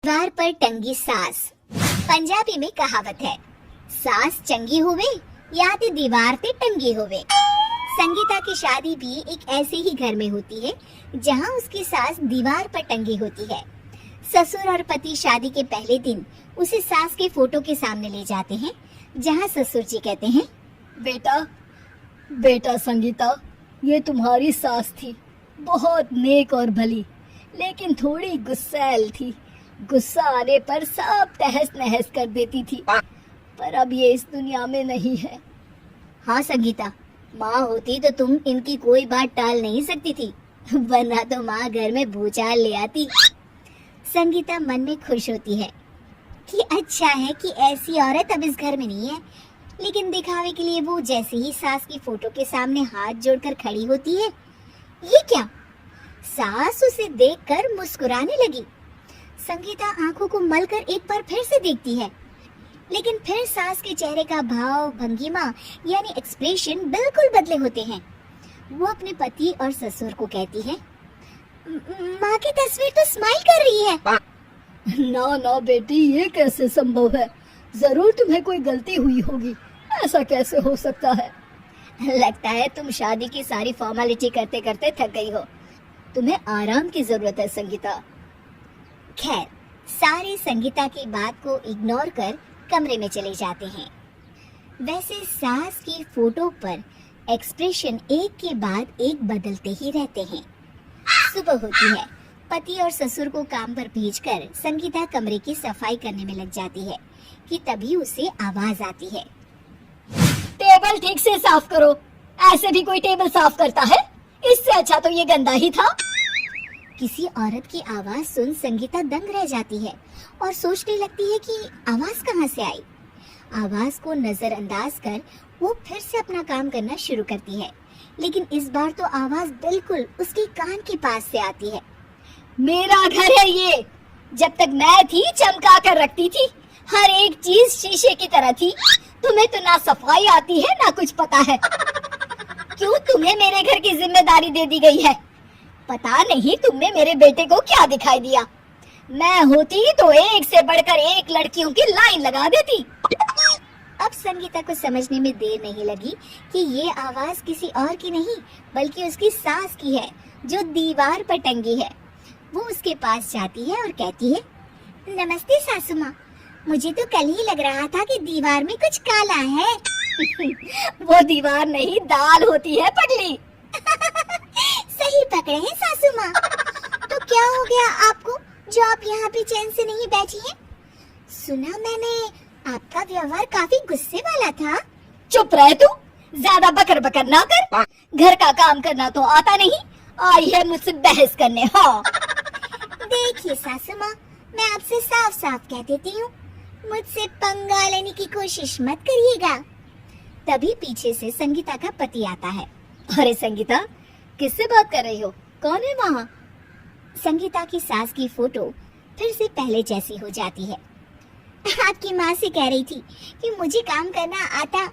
दीवार पर टंगी सास। पंजाबी में कहावत है, सास चंगी होवे या ते दीवार ते टंगी होवे। संगीता की शादी भी एक ऐसे ही घर में होती है जहां उसकी सास दीवार पर टंगी होती है। ससुर और पति शादी के पहले दिन उसे सास के फोटो के सामने ले जाते हैं, जहां ससुर जी कहते हैं, बेटा बेटा संगीता, ये तुम्हारी सास थी, बहुत नेक और भली, लेकिन थोड़ी गुस्सैल थी। गुस्सा आने पर सब तहस नहस कर देती थी, पर अब ये इस दुनिया में नहीं है। हाँ संगीता, माँ होती तो तुम इनकी कोई बात टाल नहीं सकती थी, वरना तो माँ घर में भूचाल ले आती। संगीता मन में खुश होती है कि अच्छा है कि ऐसी औरत अब इस घर में नहीं है, लेकिन दिखावे के लिए वो जैसे ही सास की फोटो के सामने हाथ जोड़कर खड़ी होती है, ये क्या? सास उसे देखकर मुस्कुराने लगी। संगीता आंखों को मलकर एक बार फिर से देखती है, लेकिन फिर सास के चेहरे का भाव, भंगिमा यानी एक्सप्रेशन बिल्कुल बदले होते हैं। वो अपने पति और ससुर को कहती है, माँ की तस्वीर तो स्माइल कर रही है। ना ना बेटी, ये कैसे संभव है? जरूर तुम्हें कोई गलती हुई होगी, ऐसा कैसे हो सकता है? लगता है तुम शादी की सारी फॉर्मेलिटी करते करते थक गई हो, तुम्हें आराम की जरूरत है संगीता। खैर, सारे संगीता की बात को इग्नोर कर कमरे में चले जाते हैं। वैसे सास की फोटो पर एक्सप्रेशन एक के बाद एक बदलते ही रहते हैं। सुबह होती है, पति और ससुर को काम पर भेजकर संगीता कमरे की सफाई करने में लग जाती है कि तभी उसे आवाज आती है, टेबल ठीक से साफ करो। ऐसे भी कोई टेबल साफ करता है? इससे अच्छा तो ये गंदा ही था। किसी औरत की आवाज सुन संगीता दंग रह जाती है और सोचने लगती है कि आवाज कहाँ से आई। आवाज को नजरअंदाज कर वो फिर से अपना काम करना शुरू करती है, लेकिन इस बार तो आवाज बिल्कुल उसके कान के पास से आती है। मेरा घर है ये, जब तक मैं थी चमका कर रखती थी, हर एक चीज शीशे की तरह थी। तुम्हें तो ना सफाई आती है ना कुछ पता है। क्यों तुम्हें मेरे घर की जिम्मेदारी दे दी गई है? पता नहीं तुमने मेरे बेटे को क्या दिखाई दिया। मैं होती तो एक से बढ़कर एक लड़कियों की लाइन लगा देती। अब संगीता को समझने में देर नहीं लगी कि ये आवाज किसी और की नहीं बल्कि उसकी सास की है, जो दीवार पर टंगी है। वो उसके पास जाती है और कहती है, नमस्ते सासू माँ, मुझे तो कल ही लग रहा था कि दीवार में कुछ काला है। वो दीवार नहीं, दाल होती है पगली। सही पकड़े हैं सासू माँ। तो क्या हो गया आपको जो आप यहाँ भी चैन से नहीं बैठी हैं? सुना मैंने आपका व्यवहार काफी गुस्से वाला था। चुप रह तू, ज्यादा बकर बकर ना कर। घर का काम करना तो आता नहीं, आई है मुझसे बहस करने। हाँ देखिए सासू माँ, मैं आपसे साफ साफ कह देती हूँ, मुझसे पंगा लेने की कोशिश मत करिएगा। तभी पीछे से संगीता का पति आता है। अरे संगीता, किससे बात कर रही हो? कौन है वहाँ? संगीता की सास की फोटो फिर से पहले जैसी हो जाती है। आपकी माँ से कह रही थी कि मुझे काम करना आता।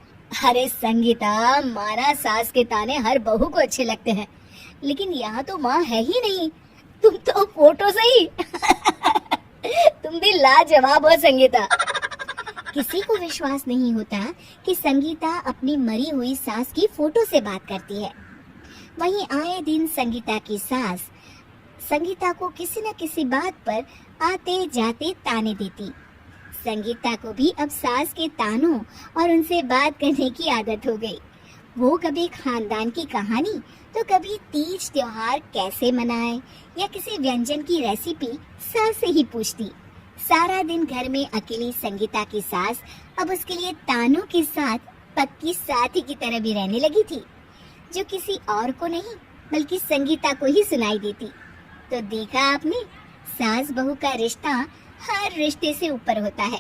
अरे संगीता, माना सास के ताने हर बहू को अच्छे लगते हैं, लेकिन यहाँ तो माँ है ही नहीं, तुम तो फोटो से ही। तुम भी लाजवाब हो संगीता। किसी को विश्वास नहीं होता कि संगीता अपनी मरी हुई सास की फोटो से बात करती है। वहीं आए दिन संगीता की सास संगीता को किसी न किसी बात पर आते जाते ताने देती। संगीता को भी अब सास के तानों और उनसे बात करने की आदत हो गई। वो कभी खानदान की कहानी तो कभी तीज त्योहार कैसे मनाए या किसी व्यंजन की रेसिपी सास से ही पूछती। सारा दिन घर में अकेली संगीता की सास अब उसके लिए तानों के साथ पक्की साथी की तरह भी रहने लगी थी, जो किसी और को नहीं बल्कि संगीता को ही सुनाई देती। तो देखा आपने, सास बहू का रिश्ता हर रिश्ते से ऊपर होता है,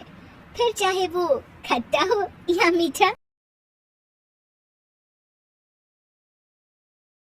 फिर चाहे वो खट्टा हो या मीठा।